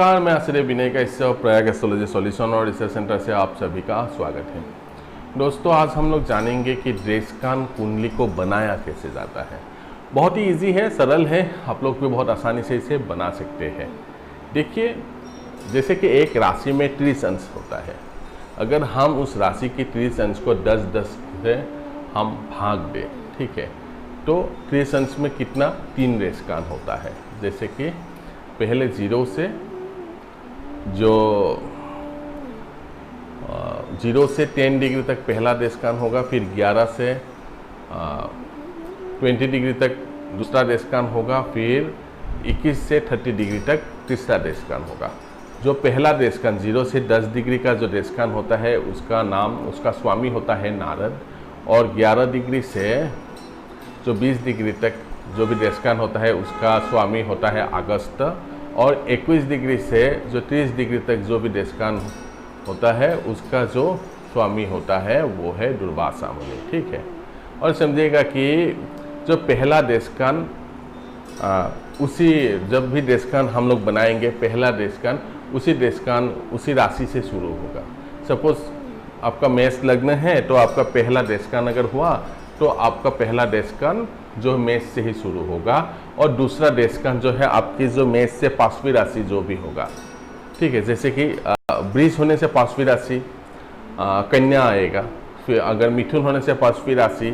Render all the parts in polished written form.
नमस्कार, मैं आचार्य विनय का इससे प्रयाग एस्ट्रोलॉजी सॉल्यूशन और रिसर्च सेंटर से आप सभी का स्वागत है। दोस्तों, आज हम लोग जानेंगे कि देशकान कुंडली को बनाया कैसे जाता है। बहुत ही इजी है, सरल है, आप लोग भी बहुत आसानी से इसे बना सकते हैं। देखिए, जैसे कि एक राशि में 30 अंश होता है। अगर हम उस राशि की 30 अंश को 10-10 से हम भाग दें, ठीक है, तो 30 अंश में कितना 3 देशकान होता है। जैसे कि पहले 0 से 10 डिग्री तक पहला देशकान होगा, फिर 11 से 20 डिग्री तक दूसरा देशकान होगा, फिर 21 से 30 डिग्री तक तीसरा देशकान होगा। जो पहला देशकान 0 से 10 डिग्री का जो देशकान होता है उसका स्वामी होता है नारद, और 11 डिग्री से जो 20 डिग्री तक जो भी देशकान होता है उसका स्वामी होता है अगस्त, और 21 डिग्री से जो 30 डिग्री तक जो भी देशकान होता है उसका जो स्वामी होता है वो है दुर्वासा मुनि, ठीक है। और समझिएगा कि जो पहला देशकान जब भी देशकान हम लोग बनाएंगे, पहला देशकान उसी राशि से शुरू होगा। सपोज आपका मेष लग्न है तो आपका पहला देशकान अगर हुआ तो आपका पहला देशकान जो मेष से ही शुरू होगा, और दूसरा देशकान जो है आपकी जो मेष से 5वीं राशि जो भी होगा, ठीक है। जैसे कि वृष होने से 5वीं राशि कन्या आएगा, फिर अगर मिथुन होने से 5वीं राशि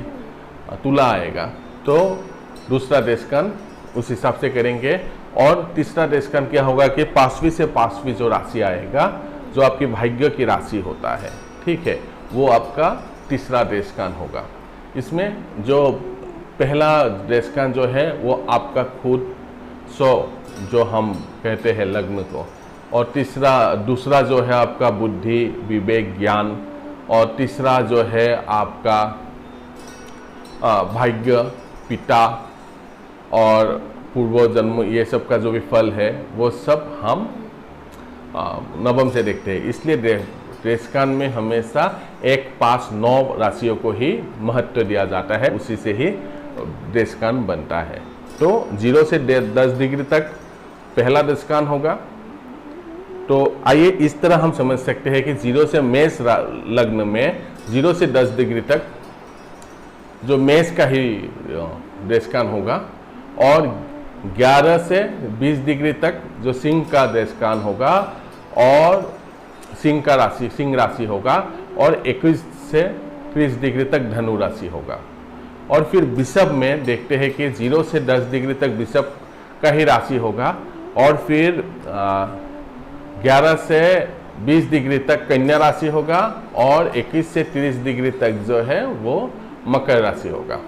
तुला आएगा, तो दूसरा देशकान उस हिसाब से करेंगे। और तीसरा देशकान क्या होगा कि 5वीं से 5वीं जो राशि आएगा, जो आपकी भाग्य की राशि होता है, ठीक है, वो आपका तीसरा देशकान होगा। इसमें जो पहला देशकान जो है वो आपका खुद जो हम कहते हैं लग्न को, और दूसरा जो है आपका बुद्धि, विवेक, ज्ञान, और तीसरा जो है आपका भाग्य, पिता और पूर्व जन्म, ये सब का जो भी फल है वो सब हम नवम से देखते हैं। इसलिए देशकान में हमेशा 1, 5, 9 राशियों को ही महत्व दिया जाता है, उसी से ही देशकान बनता है। तो 0 से 10 डिग्री तक पहला देशकान होगा। तो आइए इस तरह हम समझ सकते हैं कि 0 से मेष लग्न में 0 से 10 डिग्री तक जो मेष का ही देशकान होगा, और 11 से 20 डिग्री तक जो सिंह का देशकान होगा, और सिंह राशि होगा, और 21 से 30 डिग्री तक धनु राशि होगा। और फिर वृषभ में देखते हैं कि 0 से 10 डिग्री तक वृषभ का ही राशि होगा, और फिर 11 से 20 डिग्री तक कन्या राशि होगा, और 21 से 30 डिग्री तक जो है वो मकर राशि होगा।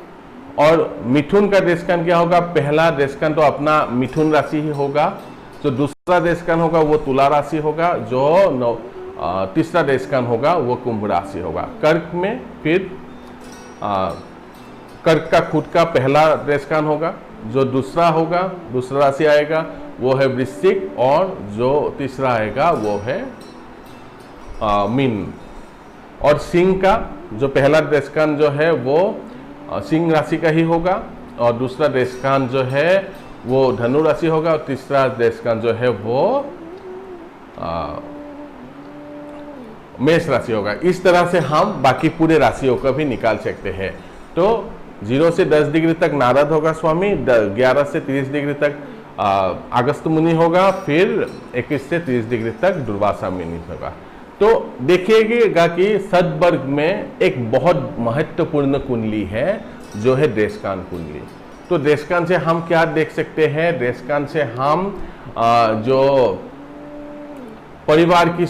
और मिथुन का देशकान क्या होगा? पहला देशकान तो अपना मिथुन राशि ही होगा, जो दूसरा देशकान होगा वो तुला राशि होगा, जो तीसरा देशकान होगा वो कुंभ राशि होगा। कर्क में फिर कर्क का खुद का पहला देशकान होगा, जो दूसरा राशि आएगा वो है वृश्चिक, और जो तीसरा आएगा वो है मीन। और सिंह का जो पहला देशकान जो है वो सिंह राशि का ही होगा, और दूसरा देशकान जो है वो धनु राशि होगा, और तीसरा देशकान जो है वो मेष राशि होगा। इस तरह से हम बाकी पूरे राशियों का भी निकाल सकते हैं। तो 0 से 10 डिग्री तक नारद होगा स्वामी, 11 से 30 डिग्री तक अगस्त मुनि होगा, फिर 21 से 30 डिग्री तक दुर्वासा मुनि होगा। तो देखिएगा कि सदवर्ग में एक बहुत महत्वपूर्ण कुंडली है जो है देशकान कुंडली। तो देशकान से हम क्या देख सकते हैं? देशकान से हम जो परिवार की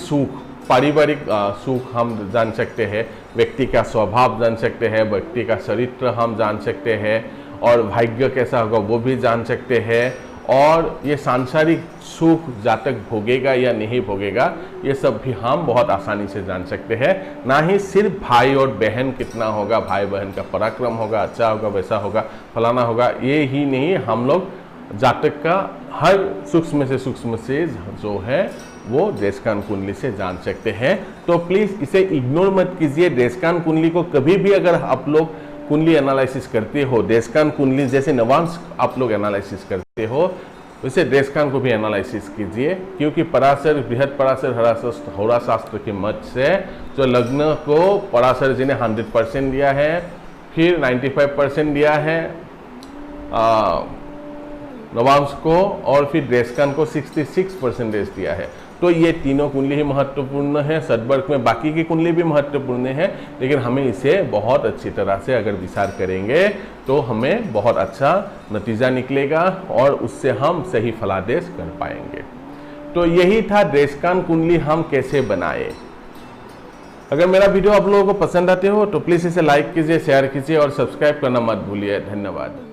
पारिवारिक सुख हम जान सकते हैं, व्यक्ति का स्वभाव जान सकते हैं, व्यक्ति का चरित्र हम जान सकते हैं, और भाग्य कैसा होगा वो भी जान सकते हैं, और ये सांसारिक सुख जातक भोगेगा या नहीं भोगेगा ये सब भी हम बहुत आसानी से जान सकते हैं। ना ही सिर्फ भाई और बहन कितना होगा, भाई बहन का पराक्रम होगा, अच्छा होगा, वैसा होगा, फलाना होगा, ये ही नहीं, हम लोग जातक का हर सूक्ष्म से जो है वो देशकान कुंडली से जान सकते हैं। तो प्लीज़ इसे इग्नोर मत कीजिए। देशकान कुंडली को कभी भी अगर आप लोग कुंडली एनालिसिस करते हो, देशकान कुंडली जैसे नवांश आप लोग एनालिसिस करते हो, वैसे देशकान को भी एनालिसिस कीजिए, क्योंकि पराशर बृहद पराशर होरा शास्त्र के मत से जो लग्न को पराशर जी ने 100% दिया है, फिर 95% दिया है नवांश को, और फिर देशकान को 66% दिया है। तो ये तीनों कुंडली ही महत्वपूर्ण है। सदवर्ग में बाकी की कुंडली भी महत्वपूर्ण है, लेकिन हमें इसे बहुत अच्छी तरह से अगर विचार करेंगे तो हमें बहुत अच्छा नतीजा निकलेगा और उससे हम सही फलादेश कर पाएंगे। तो यही था देशकान कुंडली हम कैसे बनाए। अगर मेरा वीडियो आप लोगों को पसंद आते हो तो प्लीज़ इसे लाइक कीजिए, शेयर कीजिए और सब्सक्राइब करना मत भूलिए। धन्यवाद।